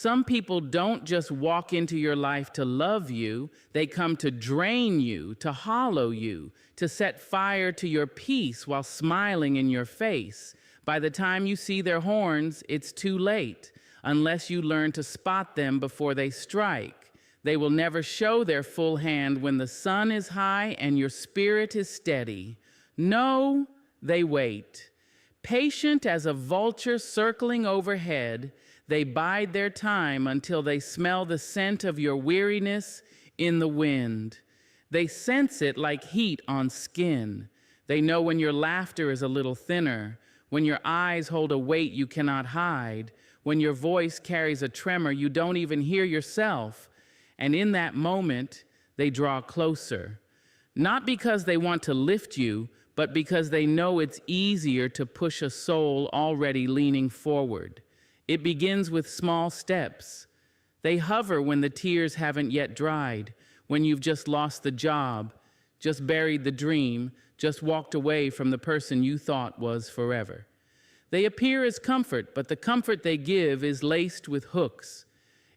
Some people don't just walk into your life to love you, they come to drain you, to hollow you, to set fire to your peace while smiling in your face. By the time you see their horns, it's too late, unless you learn to spot them before they strike. They will never show their full hand when the sun is high and your spirit is steady. No, they wait. Patient as a vulture circling overhead, they bide their time until they smell the scent of your weariness in the wind. They sense it like heat on skin. They know when your laughter is a little thinner, when your eyes hold a weight you cannot hide, when your voice carries a tremor you don't even hear yourself. And in that moment, they draw closer. Not because they want to lift you, but because they know it's easier to push a soul already leaning forward. It begins with small steps. They hover when the tears haven't yet dried, when you've just lost the job, just buried the dream, just walked away from the person you thought was forever. They appear as comfort, but the comfort they give is laced with hooks.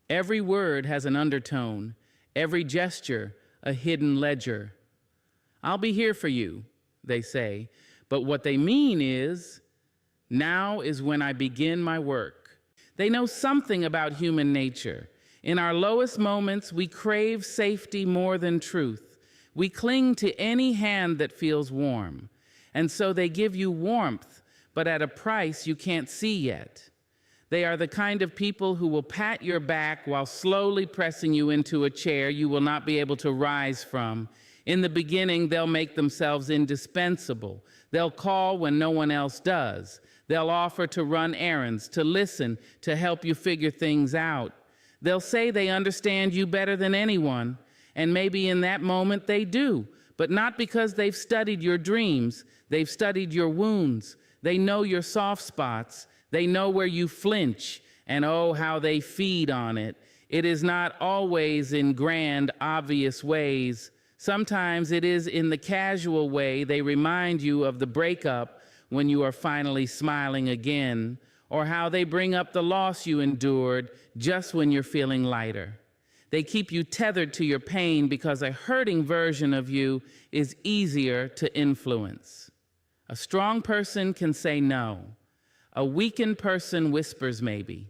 Every word has an undertone, every gesture a hidden ledger. I'll be here for you, they say, but what they mean is, now is when I begin my work. They know something about human nature. In our lowest moments, we crave safety more than truth. We cling to any hand that feels warm. And so they give you warmth, but at a price you can't see yet. They are the kind of people who will pat your back while slowly pressing you into a chair you will not be able to rise from. In the beginning, they'll make themselves indispensable. They'll call when no one else does. They'll offer to run errands, to listen, to help you figure things out. They'll say they understand you better than anyone, and maybe in that moment they do, but not because they've studied your dreams. They've studied your wounds. They know your soft spots. They know where you flinch, and oh, how they feed on it. It is not always in grand, obvious ways. Sometimes it is in the casual way they remind you of the breakup when you are finally smiling again, or how they bring up the loss you endured just when you're feeling lighter. They keep you tethered to your pain because a hurting version of you is easier to influence. A strong person can say no. A weakened person whispers maybe.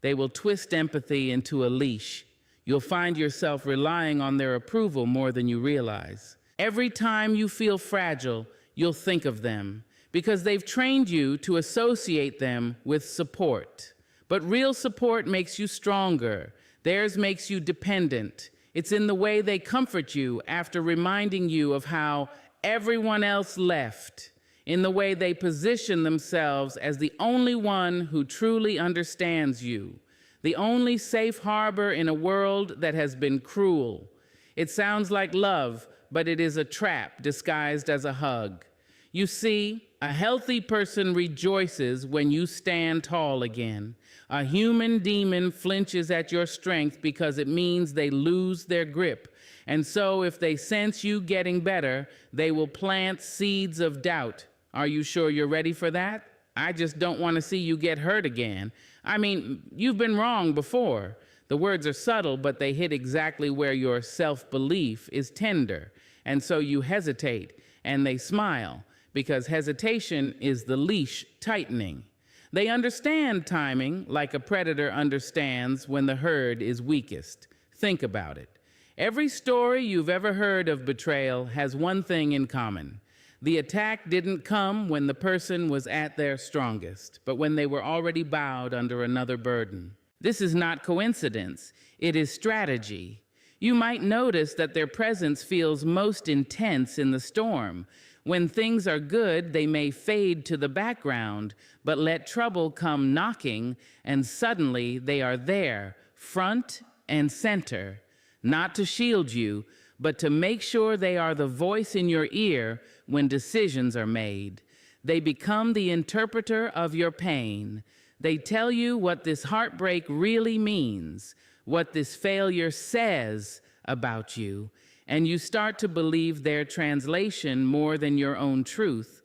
They will twist empathy into a leash. You'll find yourself relying on their approval more than you realize. Every time you feel fragile, you'll think of them because they've trained you to associate them with support. But real support makes you stronger. Theirs makes you dependent. It's in the way they comfort you after reminding you of how everyone else left, in the way they position themselves as the only one who truly understands you, the only safe harbor in a world that has been cruel. It sounds like love, but it is a trap disguised as a hug. You see, a healthy person rejoices when you stand tall again. A human demon flinches at your strength because it means they lose their grip. And so if they sense you getting better, they will plant seeds of doubt. Are you sure you're ready for that? I just don't want to see you get hurt again. I mean, you've been wrong before. The words are subtle, but they hit exactly where your self-belief is tender. And so you hesitate, and they smile, because hesitation is the leash tightening. They understand timing like a predator understands when the herd is weakest. Think about it. Every story you've ever heard of betrayal has one thing in common. The attack didn't come when the person was at their strongest, but when they were already bowed under another burden. This is not coincidence. It is strategy. You might notice that their presence feels most intense in the storm. When things are good, they may fade to the background, but let trouble come knocking, and suddenly they are there, front and center, not to shield you, but to make sure they are the voice in your ear when decisions are made. They become the interpreter of your pain. They tell you what this heartbreak really means, what this failure says about you, and you start to believe their translation more than your own truth.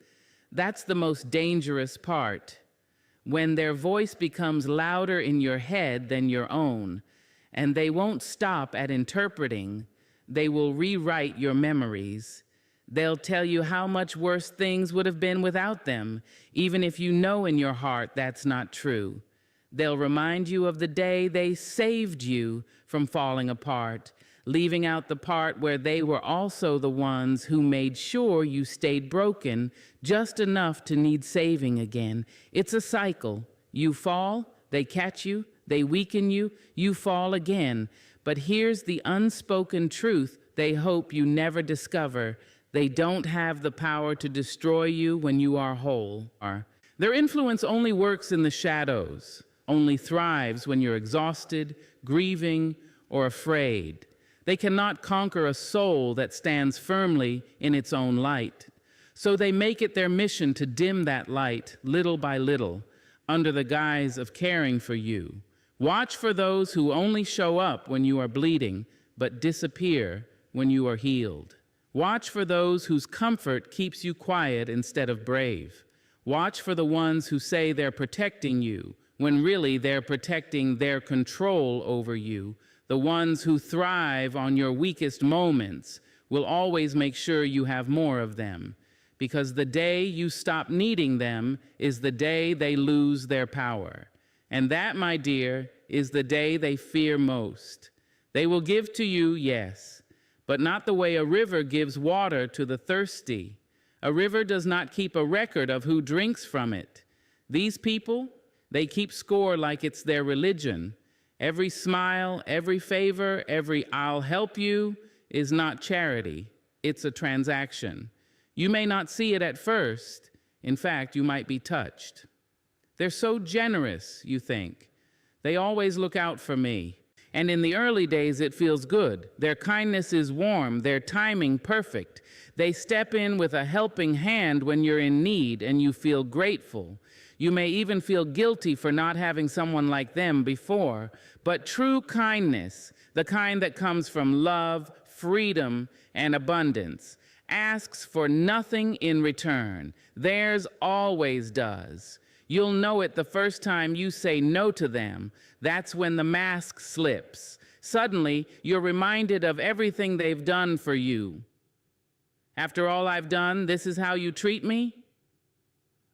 That's the most dangerous part. when their voice becomes louder in your head than your own, and they won't stop at interpreting. They will rewrite your memories. They'll tell you how much worse things would have been without them, even if you know in your heart that's not true. They'll remind you of the day they saved you from falling apart, leaving out the part where they were also the ones who made sure you stayed broken just enough to need saving again. It's a cycle. You fall, they catch you, they weaken you, you fall again. But here's the unspoken truth they hope you never discover. They don't have the power to destroy you when you are whole. Their influence only works in the shadows, only thrives when you're exhausted, grieving, or afraid. They cannot conquer a soul that stands firmly in its own light. So they make it their mission to dim that light little by little, under the guise of caring for you. Watch for those who only show up when you are bleeding, but disappear when you are healed. Watch for those whose comfort keeps you quiet instead of brave. Watch for the ones who say they're protecting you, when really they're protecting their control over you. The ones who thrive on your weakest moments will always make sure you have more of them, because the day you stop needing them is the day they lose their power. And that, my dear, is the day they fear most. They will give to you, yes, but not the way a river gives water to the thirsty. A river does not keep a record of who drinks from it. These people, they keep score like it's their religion. Every smile, every favor, every "I'll help you" is not charity. It's a transaction. You may not see it at first. In fact, you might be touched. They're so generous, you think. They always look out for me. And in the early days, it feels good. Their kindness is warm, their timing perfect. They step in with a helping hand when you're in need and you feel grateful. You may even feel guilty for not having someone like them before. But true kindness, the kind that comes from love, freedom, and abundance, asks for nothing in return. Theirs always does. You'll know it the first time you say no to them. That's when the mask slips. Suddenly, you're reminded of everything they've done for you. After all I've done, this is how you treat me?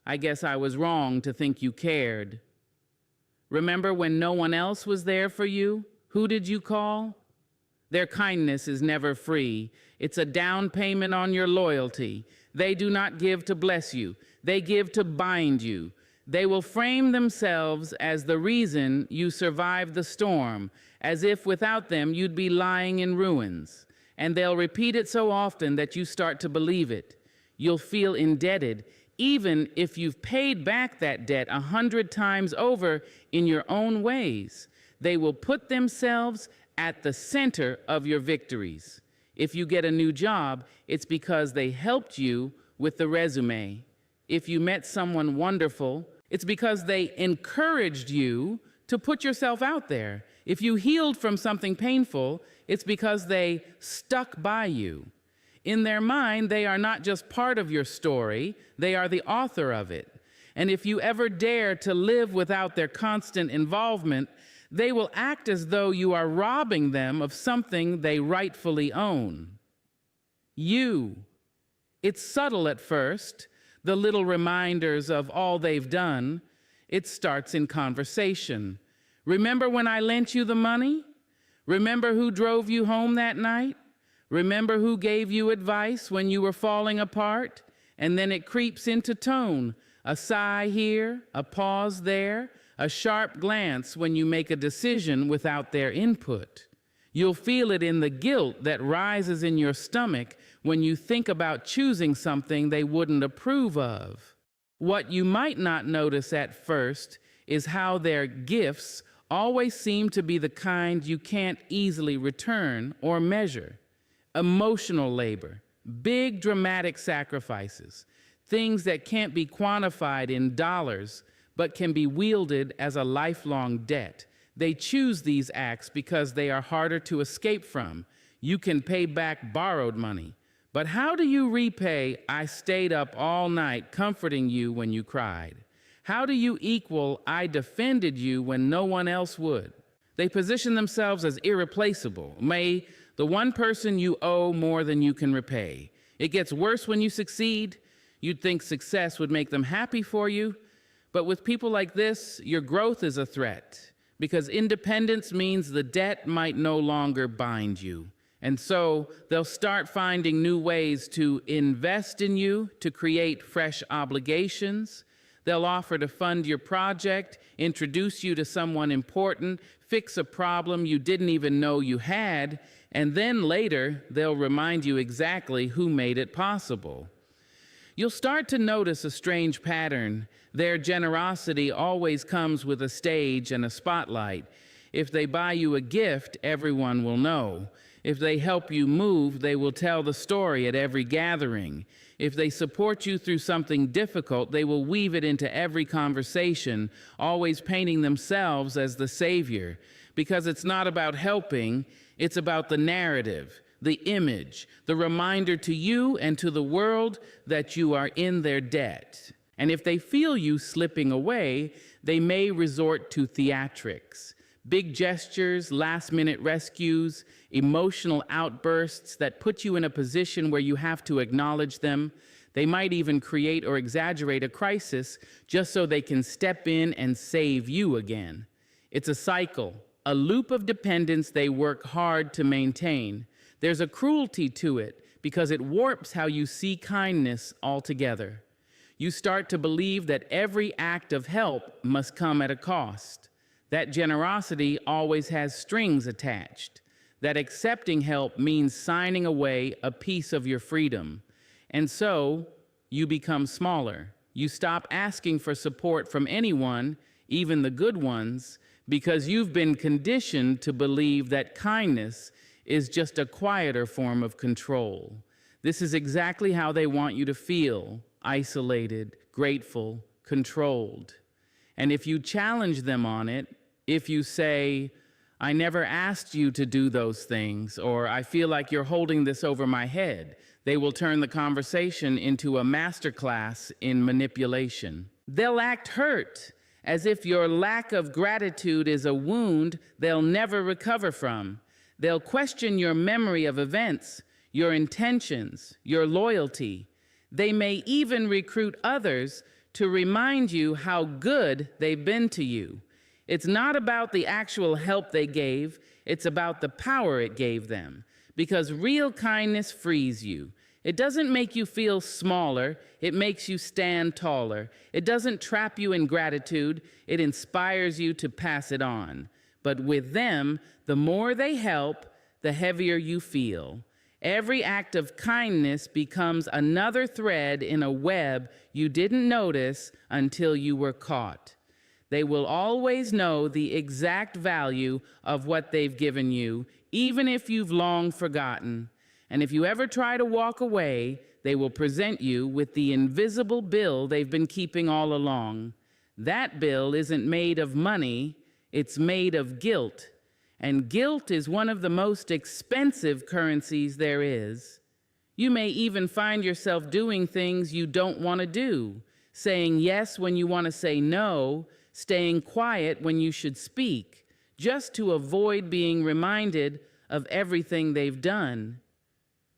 I guess I was wrong to think you cared. Remember when no one else was there for you? Who did you call? Their kindness is never free. It's a down payment on your loyalty. They do not give to bless you. They give to bind you. They will frame themselves as the reason you survived the storm, as if without them you'd be lying in ruins. And they'll repeat it so often that you start to believe it. You'll feel indebted, even if you've paid back that debt 100 times over in your own ways. They will put themselves at the center of your victories. If you get a new job, it's because they helped you with the resume. If you met someone wonderful, it's because they encouraged you to put yourself out there. If you healed from something painful, it's because they stuck by you. In their mind, they are not just part of your story, they are the author of it. And if you ever dare to live without their constant involvement, they will act as though you are robbing them of something they rightfully own. You. It's subtle at first, the little reminders of all they've done. It starts in conversation. Remember when I lent you the money? Remember who drove you home that night? Remember who gave you advice when you were falling apart? And then it creeps into tone. A sigh here, a pause there, a sharp glance when you make a decision without their input. You'll feel it in the guilt that rises in your stomach when you think about choosing something they wouldn't approve of. What you might not notice at first is how their gifts always seem to be the kind you can't easily return or measure. Emotional labor, big dramatic sacrifices, things that can't be quantified in dollars but can be wielded as a lifelong debt. They choose these acts because they are harder to escape from. You can pay back borrowed money. But how do you repay "I stayed up all night comforting you when you cried"? How do you equal "I defended you when no one else would"? They position themselves as irreplaceable. May the one person you owe more than you can repay. It gets worse when you succeed. You'd think success would make them happy for you. But with people like this, your growth is a threat, because independence means the debt might no longer bind you. And so they'll start finding new ways to invest in you, to create fresh obligations. They'll offer to fund your project, introduce you to someone important, fix a problem you didn't even know you had, and then later they'll remind you exactly who made it possible. You'll start to notice a strange pattern. Their generosity always comes with a stage and a spotlight. If they buy you a gift, everyone will know. If they help you move, they will tell the story at every gathering. If they support you through something difficult, they will weave it into every conversation, always painting themselves as the savior. Because it's not about helping, it's about the narrative, the image, the reminder to you and to the world that you are in their debt. And if they feel you slipping away, they may resort to theatrics. Big gestures, last-minute rescues, emotional outbursts that put you in a position where you have to acknowledge them. They might even create or exaggerate a crisis just so they can step in and save you again. It's a cycle, a loop of dependence they work hard to maintain. There's a cruelty to it because it warps how you see kindness altogether. You start to believe that every act of help must come at a cost. That generosity always has strings attached. That accepting help means signing away a piece of your freedom. And so, you become smaller. You stop asking for support from anyone, even the good ones, because you've been conditioned to believe that kindness is just a quieter form of control. This is exactly how they want you to feel: isolated, grateful, controlled. And if you challenge them on it, if you say, "I never asked you to do those things," or "I feel like you're holding this over my head," they will turn the conversation into a masterclass in manipulation. They'll act hurt, as if your lack of gratitude is a wound they'll never recover from. They'll question your memory of events, your intentions, your loyalty. They may even recruit others to remind you how good they've been to you. It's not about the actual help they gave, it's about the power it gave them. Because real kindness frees you. It doesn't make you feel smaller, it makes you stand taller. It doesn't trap you in gratitude, it inspires you to pass it on. But with them, the more they help, the heavier you feel. Every act of kindness becomes another thread in a web you didn't notice until you were caught. They will always know the exact value of what they've given you, even if you've long forgotten. And if you ever try to walk away, they will present you with the invisible bill they've been keeping all along. That bill isn't made of money, it's made of guilt. And guilt is one of the most expensive currencies there is. You may even find yourself doing things you don't want to do, saying yes when you want to say no, staying quiet when you should speak, just to avoid being reminded of everything they've done.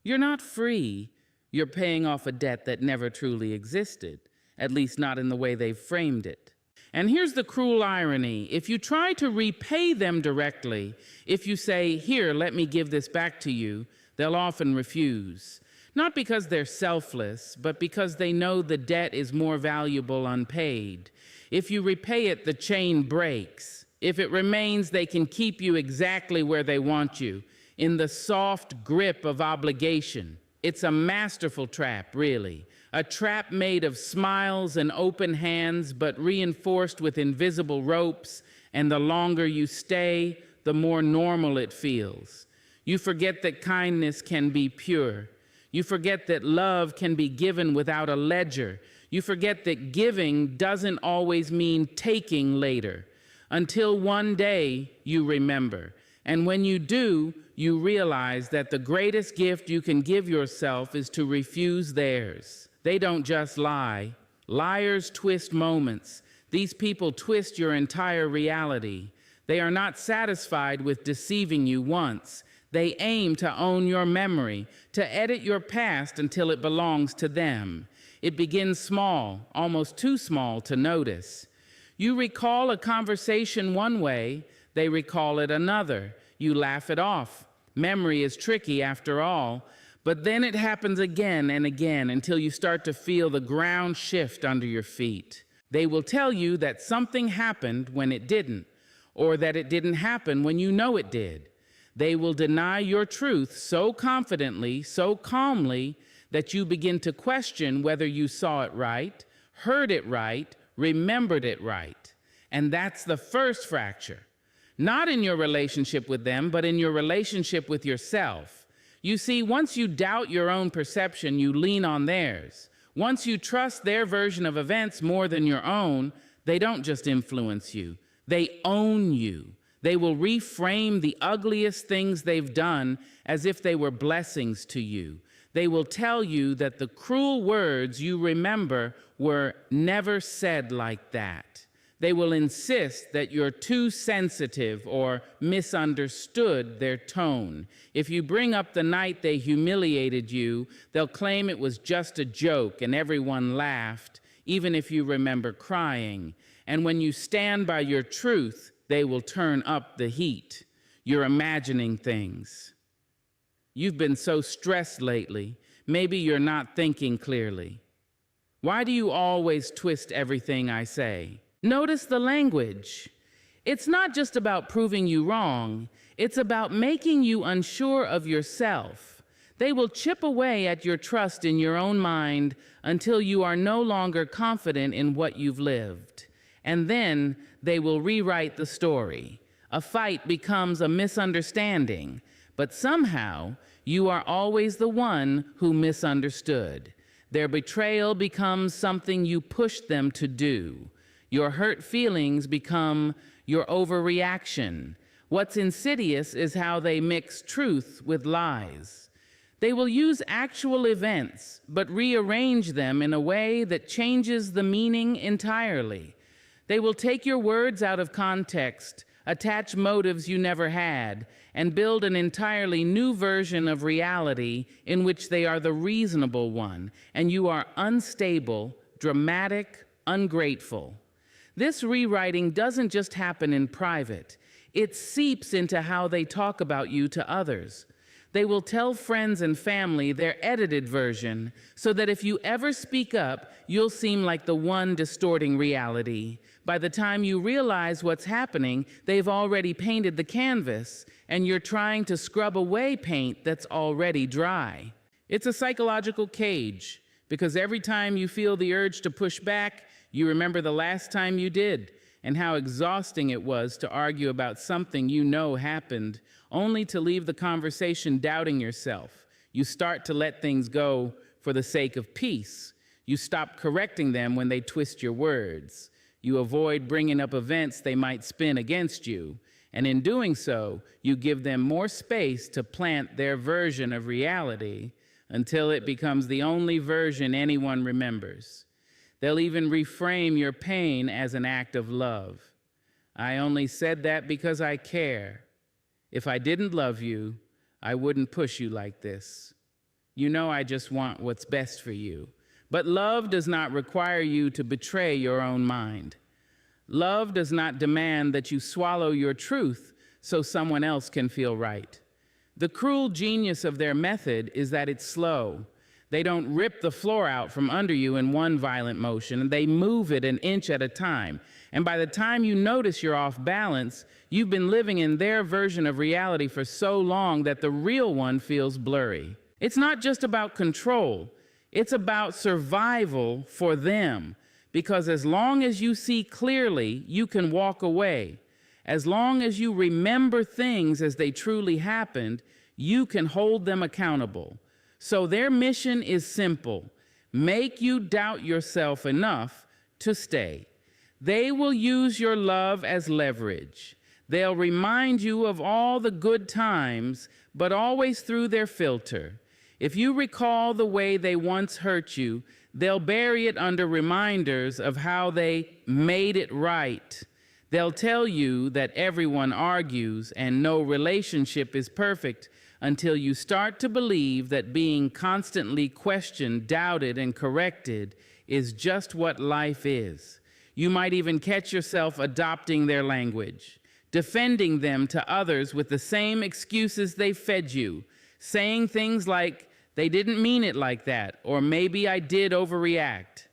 You're not free. You're paying off a debt that never truly existed, at least not in the way they've framed it. And here's the cruel irony. If you try to repay them directly, if you say, "Here, let me give this back to you," they'll often refuse. Not because they're selfless, but because they know the debt is more valuable unpaid. If you repay it, the chain breaks. If it remains, they can keep you exactly where they want you, in the soft grip of obligation. It's a masterful trap, really. A trap made of smiles and open hands, but reinforced with invisible ropes, and the longer you stay, the more normal it feels. You forget that kindness can be pure. You forget that love can be given without a ledger. You forget that giving doesn't always mean taking later, until one day you remember. And when you do, you realize that the greatest gift you can give yourself is to refuse theirs. They don't just lie. Liars twist moments. These people twist your entire reality. They are not satisfied with deceiving you once. They aim to own your memory, to edit your past until it belongs to them. It begins small, almost too small to notice. You recall a conversation one way, they recall it another. You laugh it off. Memory is tricky after all, but then it happens again and again until you start to feel the ground shift under your feet. They will tell you that something happened when it didn't, or that it didn't happen when you know it did. They will deny your truth so confidently, so calmly, that you begin to question whether you saw it right, heard it right, remembered it right. And that's the first fracture. Not in your relationship with them, but in your relationship with yourself. You see, once you doubt your own perception, you lean on theirs. Once you trust their version of events more than your own, they don't just influence you, they own you. They will reframe the ugliest things they've done as if they were blessings to you. They will tell you that the cruel words you remember were never said like that. They will insist that you're too sensitive or misunderstood their tone. If you bring up the night they humiliated you, they'll claim it was just a joke and everyone laughed, even if you remember crying. And when you stand by your truth, they will turn up the heat. You're imagining things. You've been so stressed lately. Maybe you're not thinking clearly. Why do you always twist everything I say? Notice the language. It's not just about proving you wrong. It's about making you unsure of yourself. They will chip away at your trust in your own mind until you are no longer confident in what you've lived. And then they will rewrite the story. A fight becomes a misunderstanding, but somehow you are always the one who misunderstood. Their betrayal becomes something you pushed them to do. Your hurt feelings become your overreaction. What's insidious is how they mix truth with lies. They will use actual events, but rearrange them in a way that changes the meaning entirely. They will take your words out of context, attach motives you never had, and build an entirely new version of reality in which they are the reasonable one, and you are unstable, dramatic, ungrateful. This rewriting doesn't just happen in private. It seeps into how they talk about you to others. They will tell friends and family their edited version so that if you ever speak up, you'll seem like the one distorting reality. By the time you realize what's happening, they've already painted the canvas, and you're trying to scrub away paint that's already dry. It's a psychological cage, because every time you feel the urge to push back, you remember the last time you did, and how exhausting it was to argue about something you know happened, only to leave the conversation doubting yourself. You start to let things go for the sake of peace. You stop correcting them when they twist your words. You avoid bringing up events they might spin against you. And in doing so, you give them more space to plant their version of reality until it becomes the only version anyone remembers. They'll even reframe your pain as an act of love. I only said that because I care. If I didn't love you, I wouldn't push you like this. You know I just want what's best for you. But love does not require you to betray your own mind. Love does not demand that you swallow your truth so someone else can feel right. The cruel genius of their method is that it's slow. They don't rip the floor out from under you in one violent motion, and they move it an inch at a time. And by the time you notice you're off balance, you've been living in their version of reality for so long that the real one feels blurry. It's not just about control. It's about survival for them. Because as long as you see clearly, you can walk away. As long as you remember things as they truly happened, you can hold them accountable. So their mission is simple: make you doubt yourself enough to stay. They will use your love as leverage. They'll remind you of all the good times, but always through their filter. If you recall the way they once hurt you, They'll bury it under reminders of how they made it right. They'll tell you that everyone argues and no relationship is perfect until you start to believe that being constantly questioned, doubted, and corrected is just what life is. You might even catch yourself adopting their language, defending them to others with the same excuses they fed you, saying things like, "They didn't mean it like that," or "Maybe I did overreact."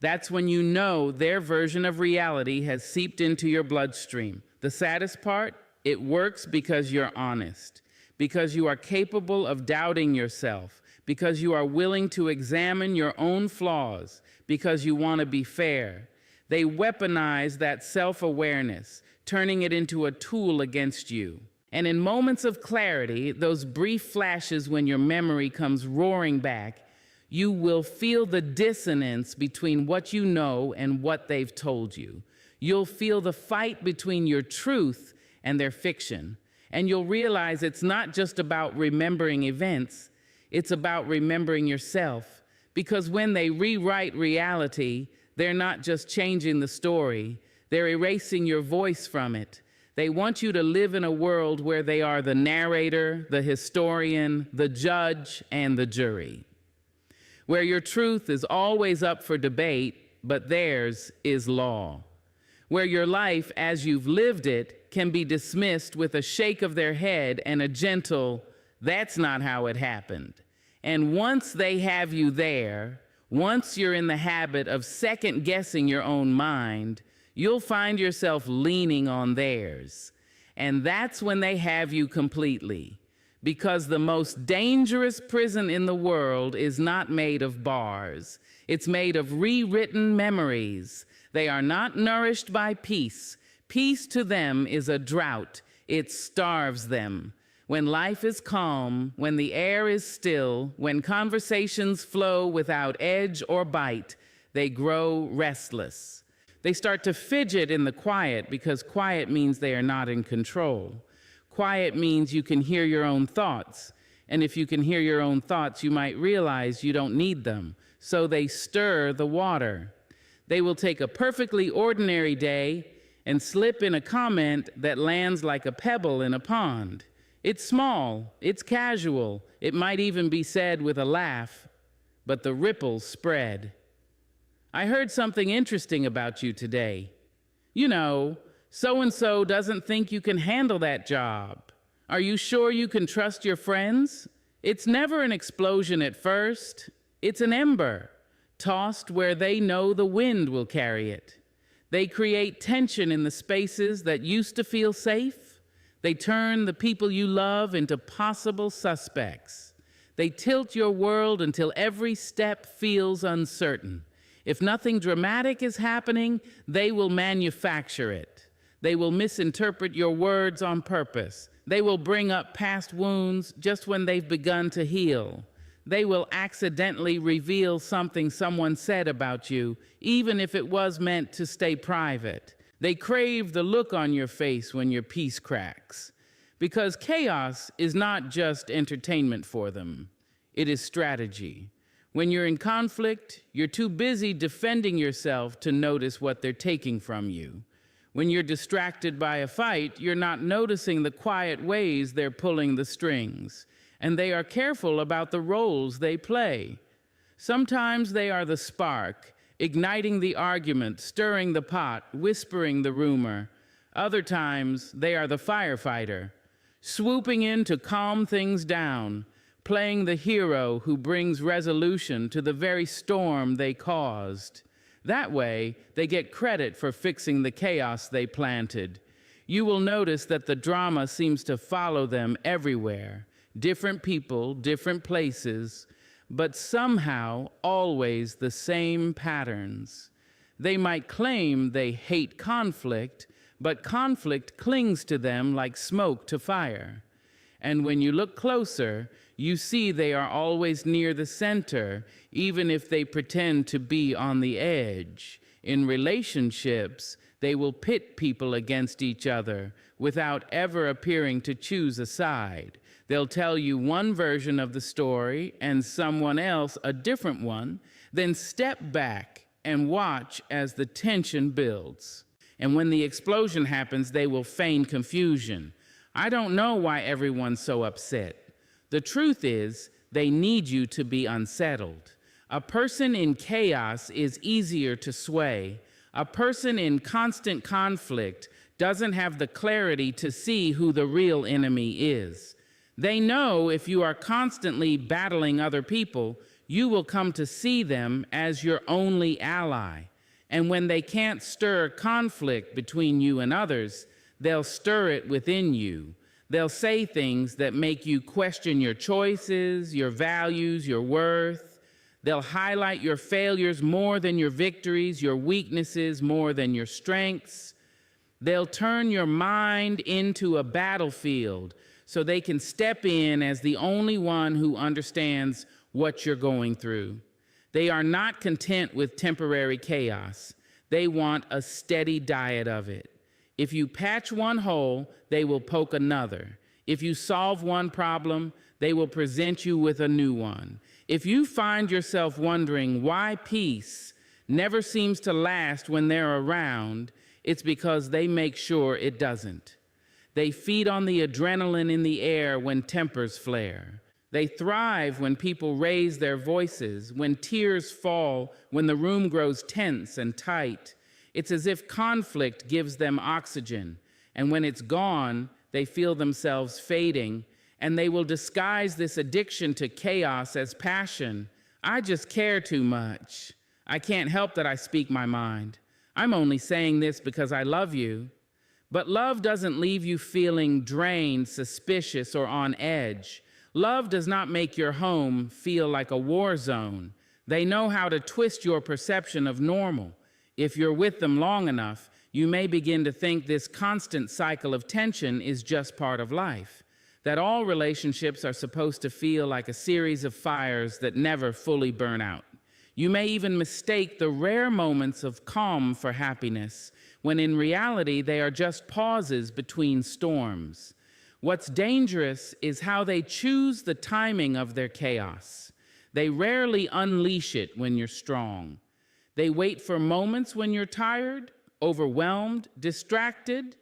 That's when you know their version of reality has seeped into your bloodstream. The saddest part, it works because you're honest, because you are capable of doubting yourself, because you are willing to examine your own flaws, because you want to be fair. They weaponize that self-awareness, turning it into a tool against you. And in moments of clarity, those brief flashes when your memory comes roaring back, you will feel the dissonance between what you know and what they've told you. You'll feel the fight between your truth and their fiction. And you'll realize it's not just about remembering events, it's about remembering yourself. Because when they rewrite reality, they're not just changing the story, they're erasing your voice from it. They want you to live in a world where they are the narrator, the historian, the judge, and the jury. Where your truth is always up for debate, but theirs is law. Where your life, as you've lived it, can be dismissed with a shake of their head and a gentle, "That's not how it happened." And once they have you there, once you're in the habit of second-guessing your own mind, you'll find yourself leaning on theirs. And that's when they have you completely. Because the most dangerous prison in the world is not made of bars. It's made of rewritten memories. They are not nourished by peace. Peace to them is a drought. It starves them. When life is calm, when the air is still, when conversations flow without edge or bite, they grow restless. They start to fidget in the quiet because quiet means they are not in control. Quiet means you can hear your own thoughts. And if you can hear your own thoughts, you might realize you don't need them. So they stir the water. They will take a perfectly ordinary day and slip in a comment that lands like a pebble in a pond. It's small, it's casual, it might even be said with a laugh, but the ripples spread. "I heard something interesting about you today. You know, so-and-so doesn't think you can handle that job. Are you sure you can trust your friends?" It's never an explosion at first. It's an ember, tossed where they know the wind will carry it. They create tension in the spaces that used to feel safe. They turn the people you love into possible suspects. They tilt your world until every step feels uncertain. If nothing dramatic is happening, they will manufacture it. They will misinterpret your words on purpose. They will bring up past wounds just when they've begun to heal. They will accidentally reveal something someone said about you, even if it was meant to stay private. They crave the look on your face when your peace cracks. Because chaos is not just entertainment for them. It is strategy. When you're in conflict, you're too busy defending yourself to notice what they're taking from you. When you're distracted by a fight, you're not noticing the quiet ways they're pulling the strings. And they are careful about the roles they play. Sometimes they are the spark, igniting the argument, stirring the pot, whispering the rumor. Other times, they are the firefighter, swooping in to calm things down, playing the hero who brings resolution to the very storm they caused. That way, they get credit for fixing the chaos they planted. You will notice that the drama seems to follow them everywhere. Different people, different places, but somehow always the same patterns. They might claim they hate conflict, but conflict clings to them like smoke to fire. And when you look closer, you see they are always near the center, even if they pretend to be on the edge. In relationships, they will pit people against each other without ever appearing to choose a side. They'll tell you one version of the story and someone else a different one. Then step back and watch as the tension builds. And when the explosion happens, they will feign confusion. I don't know why everyone's so upset. The truth is, they need you to be unsettled. A person in chaos is easier to sway. A person in constant conflict doesn't have the clarity to see who the real enemy is. They know if you are constantly battling other people, you will come to see them as your only ally. And when they can't stir conflict between you and others, they'll stir it within you. They'll say things that make you question your choices, your values, your worth. They'll highlight your failures more than your victories, your weaknesses more than your strengths. They'll turn your mind into a battlefield so they can step in as the only one who understands what you're going through. They are not content with temporary chaos. They want a steady diet of it. If you patch one hole, they will poke another. If you solve one problem, they will present you with a new one. If you find yourself wondering why peace never seems to last when they're around, it's because they make sure it doesn't. They feed on the adrenaline in the air when tempers flare. They thrive when people raise their voices, when tears fall, when the room grows tense and tight. It's as if conflict gives them oxygen, and when it's gone, they feel themselves fading, and they will disguise this addiction to chaos as passion. I just care too much. I can't help that I speak my mind. I'm only saying this because I love you. But love doesn't leave you feeling drained, suspicious, or on edge. Love does not make your home feel like a war zone. They know how to twist your perception of normal. If you're with them long enough, you may begin to think this constant cycle of tension is just part of life, that all relationships are supposed to feel like a series of fires that never fully burn out. You may even mistake the rare moments of calm for happiness, when in reality they are just pauses between storms. What's dangerous is how they choose the timing of their chaos. They rarely unleash it when you're strong. They wait for moments when you're tired, overwhelmed, distracted,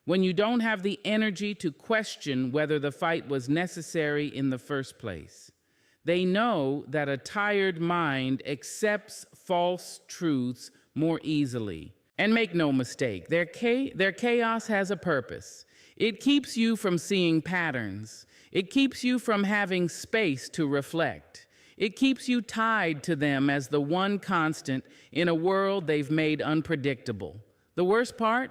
when you don't have the energy to question whether the fight was necessary in the first place. They know that a tired mind accepts false truths more easily. And make no mistake, their chaos has a purpose. It keeps you from seeing patterns. It keeps you from having space to reflect. It keeps you tied to them as the one constant in a world they've made unpredictable. The worst part?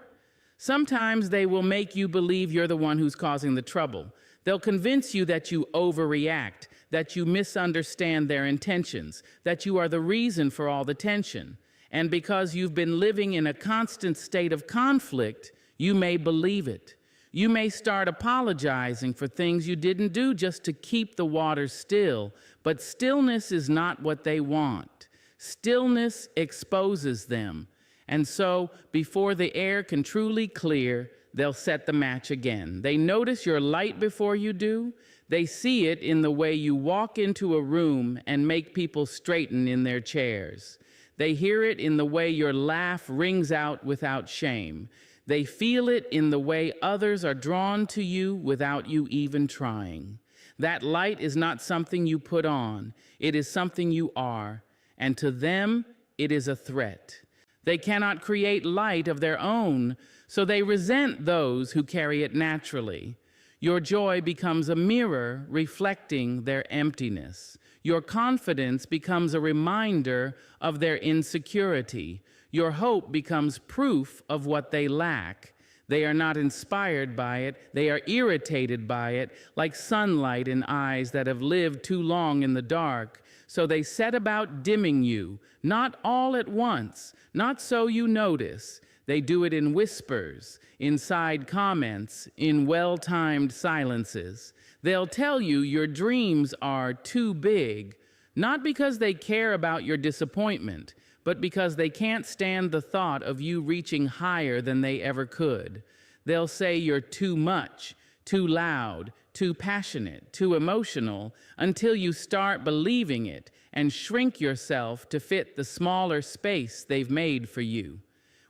Sometimes they will make you believe you're the one who's causing the trouble. They'll convince you that you overreact, that you misunderstand their intentions, that you are the reason for all the tension. And because you've been living in a constant state of conflict, you may believe it. You may start apologizing for things you didn't do just to keep the water still, but stillness is not what they want. Stillness exposes them. And so, before the air can truly clear, they'll set the match again. They notice your light before you do. They see it in the way you walk into a room and make people straighten in their chairs. They hear it in the way your laugh rings out without shame. They feel it in the way others are drawn to you without you even trying. That light is not something you put on. It is something you are. And to them, it is a threat. They cannot create light of their own, so they resent those who carry it naturally. Your joy becomes a mirror reflecting their emptiness. Your confidence becomes a reminder of their insecurity. Your hope becomes proof of what they lack. They are not inspired by it. They are irritated by it, like sunlight in eyes that have lived too long in the dark. So they set about dimming you, not all at once, not so you notice. They do it in whispers, in side comments, in well-timed silences. They'll tell you your dreams are too big, not because they care about your disappointment, but because they can't stand the thought of you reaching higher than they ever could. They'll say you're too much, too loud, too passionate, too emotional, until you start believing it and shrink yourself to fit the smaller space they've made for you.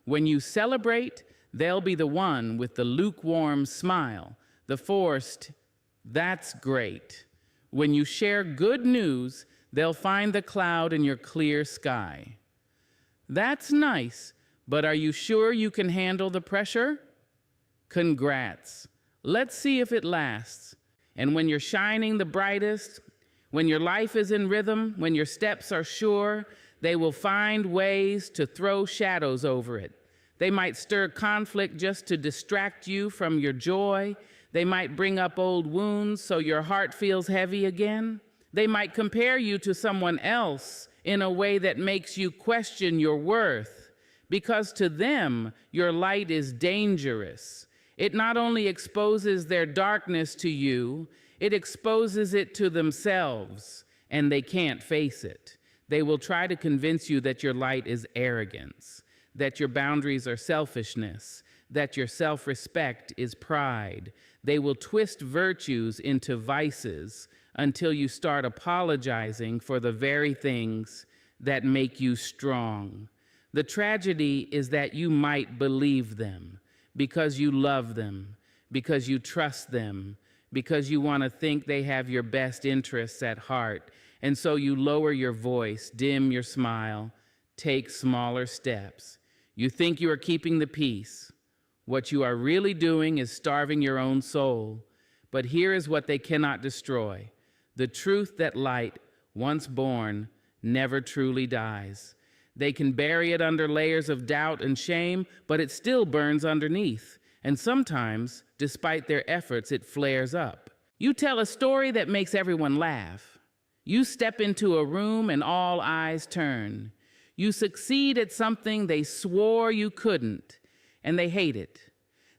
When you celebrate, they'll be the one with the lukewarm smile, the forced, "That's great." When you share good news, they'll find the cloud in your clear sky. "That's nice, but are you sure you can handle the pressure?" Congrats. Let's see if it lasts. And when you're shining the brightest, when your life is in rhythm, when your steps are sure, they will find ways to throw shadows over it. They might stir conflict just to distract you from your joy. They might bring up old wounds so your heart feels heavy again. They might compare you to someone else in a way that makes you question your worth, because to them, your light is dangerous. It not only exposes their darkness to you, it exposes it to themselves, and they can't face it. They will try to convince you that your light is arrogance, that your boundaries are selfishness, that your self-respect is pride. They will twist virtues into vices until you start apologizing for the very things that make you strong. The tragedy is that you might believe them because you love them, because you trust them, because you want to think they have your best interests at heart. And so you lower your voice, dim your smile, take smaller steps. You think you are keeping the peace. What you are really doing is starving your own soul. But here is what they cannot destroy: the truth that light, once born, never truly dies. They can bury it under layers of doubt and shame, but it still burns underneath. And sometimes, despite their efforts, it flares up. You tell a story that makes everyone laugh. You step into a room and all eyes turn. You succeed at something they swore you couldn't, and they hate it.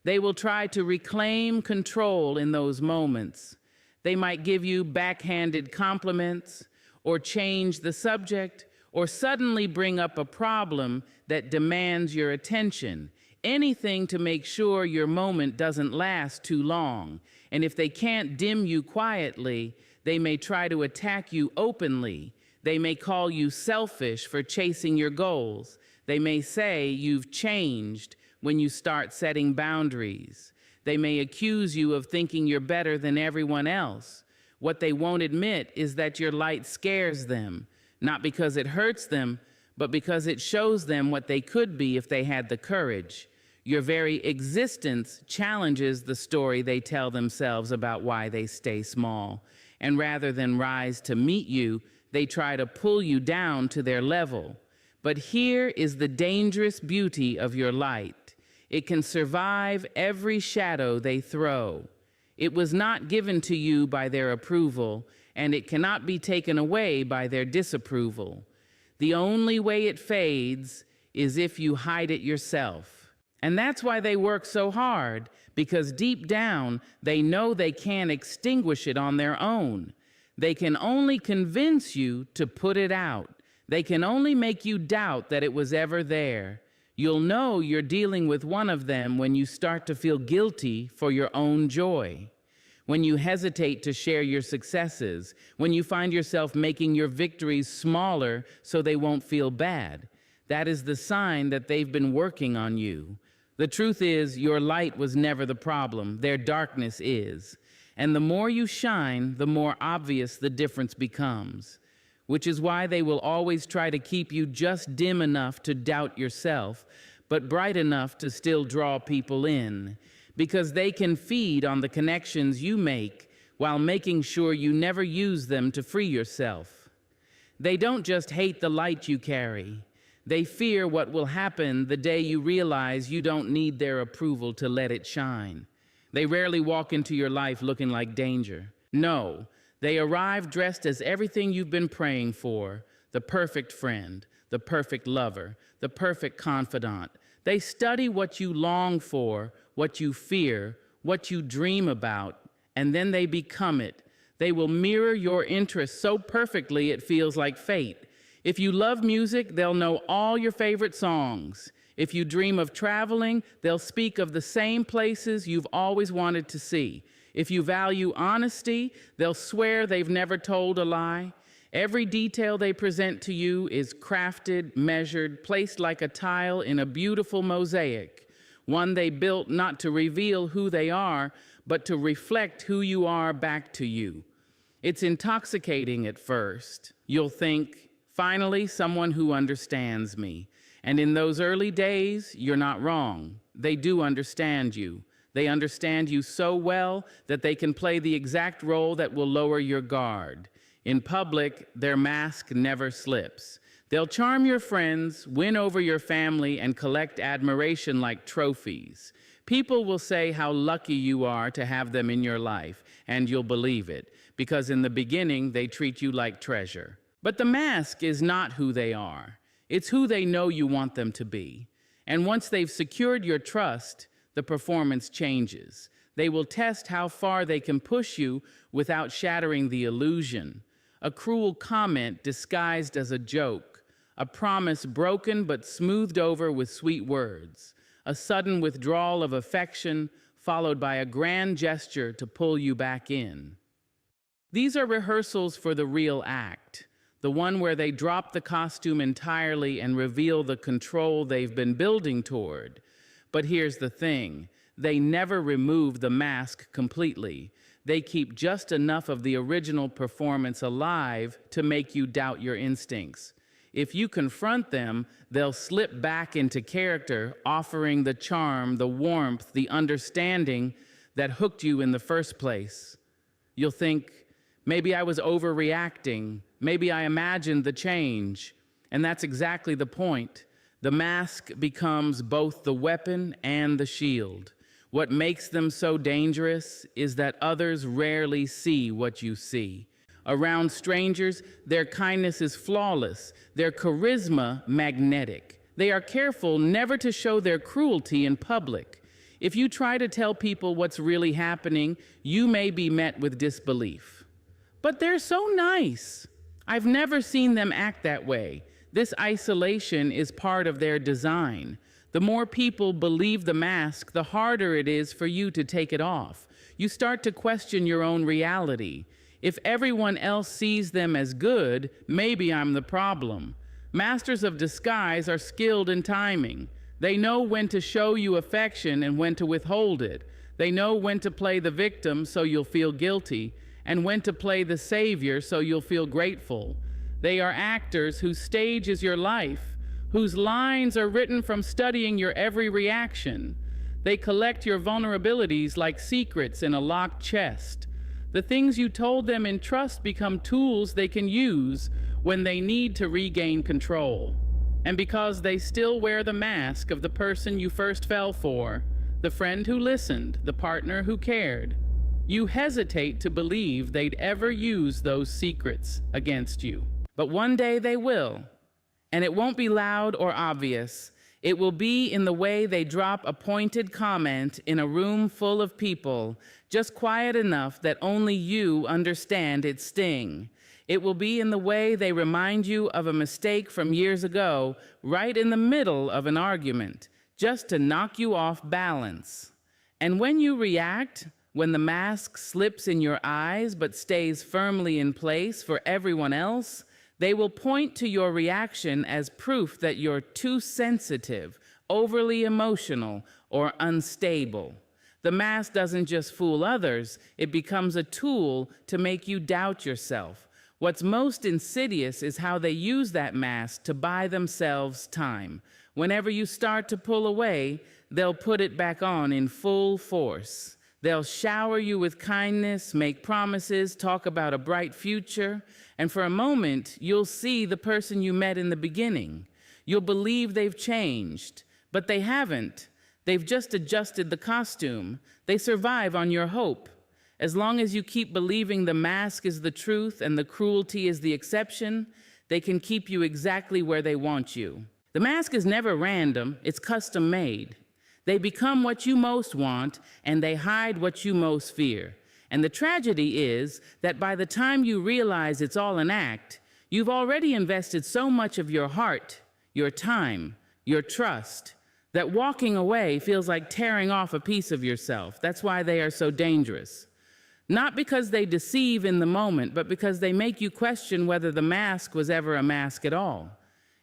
They will try to reclaim control in those moments. They might give you backhanded compliments, or change the subject, or suddenly bring up a problem that demands your attention. Anything to make sure your moment doesn't last too long. And if they can't dim you quietly, they may try to attack you openly. They may call you selfish for chasing your goals. They may say you've changed when you start setting boundaries. They may accuse you of thinking you're better than everyone else. What they won't admit is that your light scares them, not because it hurts them, but because it shows them what they could be if they had the courage. Your very existence challenges the story they tell themselves about why they stay small. And rather than rise to meet you, they try to pull you down to their level. But here is the dangerous beauty of your light. It can survive every shadow they throw. It was not given to you by their approval, and it cannot be taken away by their disapproval. The only way it fades is if you hide it yourself. And that's why they work so hard, because deep down, they know they can't extinguish it on their own. They can only convince you to put it out. They can only make you doubt that it was ever there. You'll know you're dealing with one of them when you start to feel guilty for your own joy. When you hesitate to share your successes, when you find yourself making your victories smaller so they won't feel bad, that is the sign that they've been working on you. The truth is, your light was never the problem, their darkness is. And the more you shine, the more obvious the difference becomes, which is why they will always try to keep you just dim enough to doubt yourself, but bright enough to still draw people in. Because they can feed on the connections you make while making sure you never use them to free yourself. They don't just hate the light you carry. They fear what will happen the day you realize you don't need their approval to let it shine. They rarely walk into your life looking like danger. No, they arrive dressed as everything you've been praying for: the perfect friend, the perfect lover, the perfect confidant. They study what you long for, what you fear, what you dream about, and then they become it. They will mirror your interests so perfectly it feels like fate. If you love music, they'll know all your favorite songs. If you dream of traveling, they'll speak of the same places you've always wanted to see. If you value honesty, they'll swear they've never told a lie. Every detail they present to you is crafted, measured, placed like a tile in a beautiful mosaic, one they built not to reveal who they are, but to reflect who you are back to you. It's intoxicating at first. You'll think, finally, someone who understands me. And in those early days, you're not wrong. They do understand you. They understand you so well that they can play the exact role that will lower your guard. In public, their mask never slips. They'll charm your friends, win over your family, and collect admiration like trophies. People will say how lucky you are to have them in your life, and you'll believe it, because in the beginning, they treat you like treasure. But the mask is not who they are. It's who they know you want them to be. And once they've secured your trust, the performance changes. They will test how far they can push you without shattering the illusion. A cruel comment disguised as a joke, a promise broken but smoothed over with sweet words, a sudden withdrawal of affection followed by a grand gesture to pull you back in. These are rehearsals for the real act, the one where they drop the costume entirely and reveal the control they've been building toward. But here's the thing, they never remove the mask completely. They keep just enough of the original performance alive to make you doubt your instincts. If you confront them, they'll slip back into character, offering the charm, the warmth, the understanding that hooked you in the first place. You'll think, maybe I was overreacting, maybe I imagined the change. And that's exactly the point. The mask becomes both the weapon and the shield. What makes them so dangerous is that others rarely see what you see. Around strangers, their kindness is flawless, their charisma magnetic. They are careful never to show their cruelty in public. If you try to tell people what's really happening, you may be met with disbelief. But they're so nice. I've never seen them act that way. This isolation is part of their design. The more people believe the mask, the harder it is for you to take it off. You start to question your own reality. If everyone else sees them as good, maybe I'm the problem. Masters of disguise are skilled in timing. They know when to show you affection and when to withhold it. They know when to play the victim so you'll feel guilty, and when to play the savior so you'll feel grateful. They are actors whose stage is your life, whose lines are written from studying your every reaction. They collect your vulnerabilities like secrets in a locked chest. The things you told them in trust become tools they can use when they need to regain control. And because they still wear the mask of the person you first fell for, the friend who listened, the partner who cared, you hesitate to believe they'd ever use those secrets against you. But one day they will. And it won't be loud or obvious. It will be in the way they drop a pointed comment in a room full of people, just quiet enough that only you understand its sting. It will be in the way they remind you of a mistake from years ago, right in the middle of an argument, just to knock you off balance. And when you react, when the mask slips in your eyes but stays firmly in place for everyone else, they will point to your reaction as proof that you're too sensitive, overly emotional, or unstable. The mask doesn't just fool others, it becomes a tool to make you doubt yourself. What's most insidious is how they use that mask to buy themselves time. Whenever you start to pull away, they'll put it back on in full force. They'll shower you with kindness, make promises, talk about a bright future, and for a moment, you'll see the person you met in the beginning. You'll believe they've changed, but they haven't. They've just adjusted the costume. They survive on your hope. As long as you keep believing the mask is the truth and the cruelty is the exception, they can keep you exactly where they want you. The mask is never random, it's custom made. They become what you most want, and they hide what you most fear. And the tragedy is that by the time you realize it's all an act, you've already invested so much of your heart, your time, your trust, that walking away feels like tearing off a piece of yourself. That's why they are so dangerous. Not because they deceive in the moment, but because they make you question whether the mask was ever a mask at all.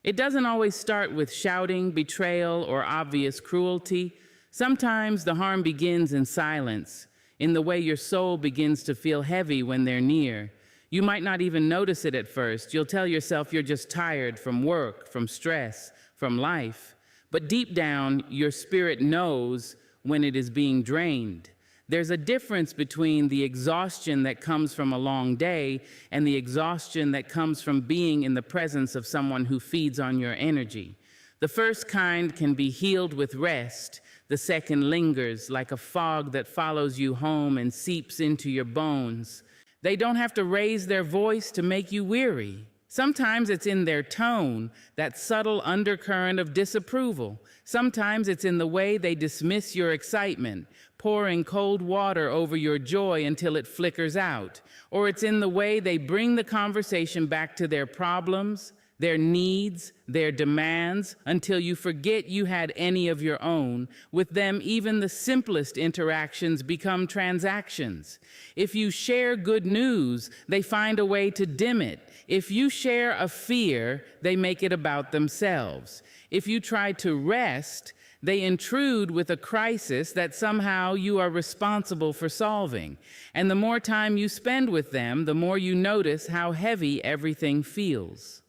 It doesn't always start with shouting, betrayal, or obvious cruelty. Sometimes the harm begins in silence, in the way your soul begins to feel heavy when they're near. You might not even notice it at first. You'll tell yourself you're just tired from work, from stress, from life. But deep down, your spirit knows when it is being drained. There's a difference between the exhaustion that comes from a long day and the exhaustion that comes from being in the presence of someone who feeds on your energy. The first kind can be healed with rest. The second lingers like a fog that follows you home and seeps into your bones. They don't have to raise their voice to make you weary. Sometimes it's in their tone, that subtle undercurrent of disapproval. Sometimes it's in the way they dismiss your excitement, pouring cold water over your joy until it flickers out. Or it's in the way they bring the conversation back to their problems, their needs, their demands, until you forget you had any of your own. With them, even the simplest interactions become transactions. If you share good news, they find a way to dim it. If you share a fear, they make it about themselves. If you try to rest, they intrude with a crisis that somehow you are responsible for solving. And the more time you spend with them, the more you notice how heavy everything feels.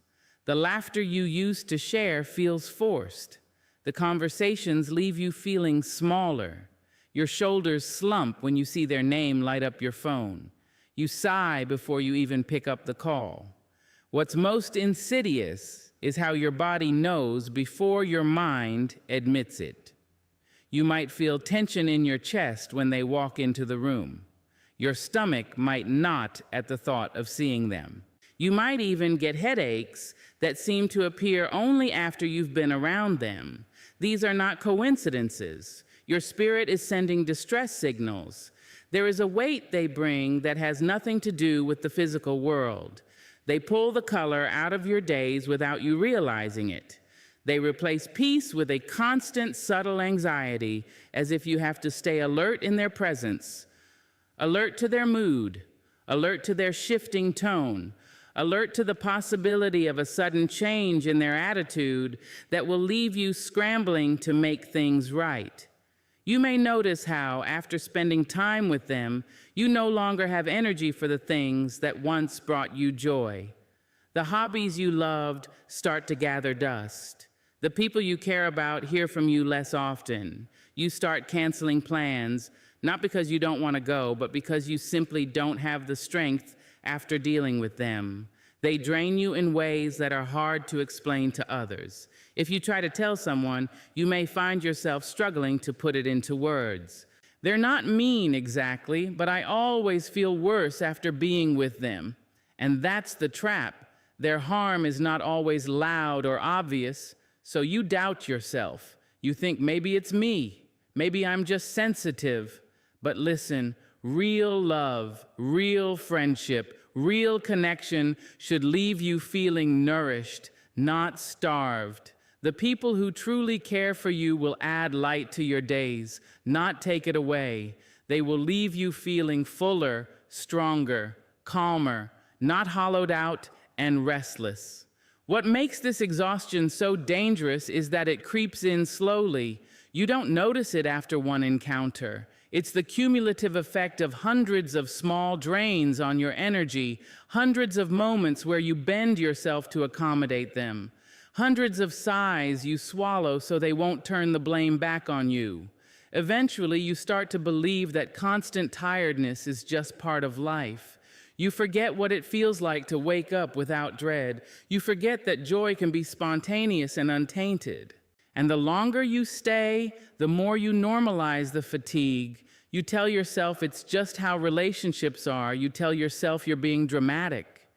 The laughter you used to share feels forced. The conversations leave you feeling smaller. Your shoulders slump when you see their name light up your phone. You sigh before you even pick up the call. What's most insidious is how your body knows before your mind admits it. You might feel tension in your chest when they walk into the room. Your stomach might knot at the thought of seeing them. You might even get headaches that seem to appear only after you've been around them. These are not coincidences. Your spirit is sending distress signals. There is a weight they bring that has nothing to do with the physical world. They pull the color out of your days without you realizing it. They replace peace with a constant, subtle anxiety, as if you have to stay alert in their presence, alert to their mood, alert to their shifting tone, alert to the possibility of a sudden change in their attitude that will leave you scrambling to make things right. You may notice how, after spending time with them, you no longer have energy for the things that once brought you joy. The hobbies you loved start to gather dust. The people you care about hear from you less often. You start canceling plans, not because you don't want to go, but because you simply don't have the strength after dealing with them. They drain you in ways that are hard to explain to others. If you try to tell someone, you may find yourself struggling to put it into words. They're not mean exactly, but I always feel worse after being with them. And that's the trap. Their harm is not always loud or obvious, so you doubt yourself. You think maybe it's me, maybe I'm just sensitive. But listen, real love, real friendship, real connection should leave you feeling nourished, not starved. The people who truly care for you will add light to your days, not take it away. They will leave you feeling fuller, stronger, calmer, not hollowed out and restless. What makes this exhaustion so dangerous is that it creeps in slowly. You don't notice it after one encounter. It's the cumulative effect of hundreds of small drains on your energy, hundreds of moments where you bend yourself to accommodate them, hundreds of sighs you swallow so they won't turn the blame back on you. Eventually, you start to believe that constant tiredness is just part of life. You forget what it feels like to wake up without dread. You forget that joy can be spontaneous and untainted. And the longer you stay, the more you normalize the fatigue. You tell yourself it's just how relationships are. You tell yourself you're being dramatic.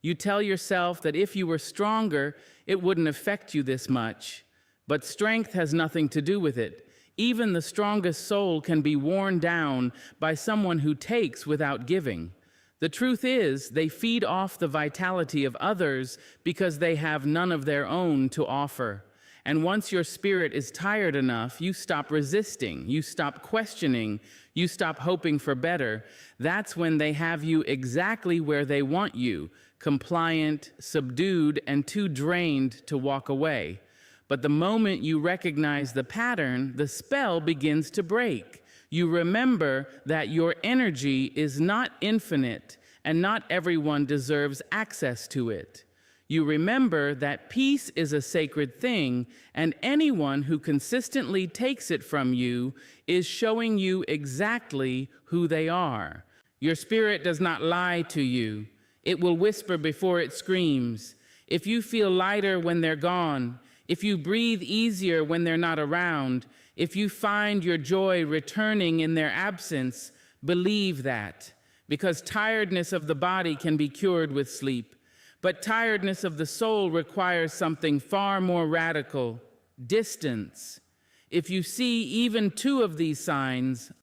You tell yourself that if you were stronger, it wouldn't affect you this much. But strength has nothing to do with it. Even the strongest soul can be worn down by someone who takes without giving. The truth is, they feed off the vitality of others because they have none of their own to offer. And once your spirit is tired enough, you stop resisting, you stop questioning, you stop hoping for better. That's when they have you exactly where they want you, compliant, subdued, and too drained to walk away. But the moment you recognize the pattern, the spell begins to break. You remember that your energy is not infinite, and not everyone deserves access to it. You remember that peace is a sacred thing, and anyone who consistently takes it from you is showing you exactly who they are. Your spirit does not lie to you. It will whisper before it screams. If you feel lighter when they're gone, if you breathe easier when they're not around, if you find your joy returning in their absence, believe that, because tiredness of the body can be cured with sleep. But tiredness of the soul requires something far more radical: distance. If you see even 2 of these signs,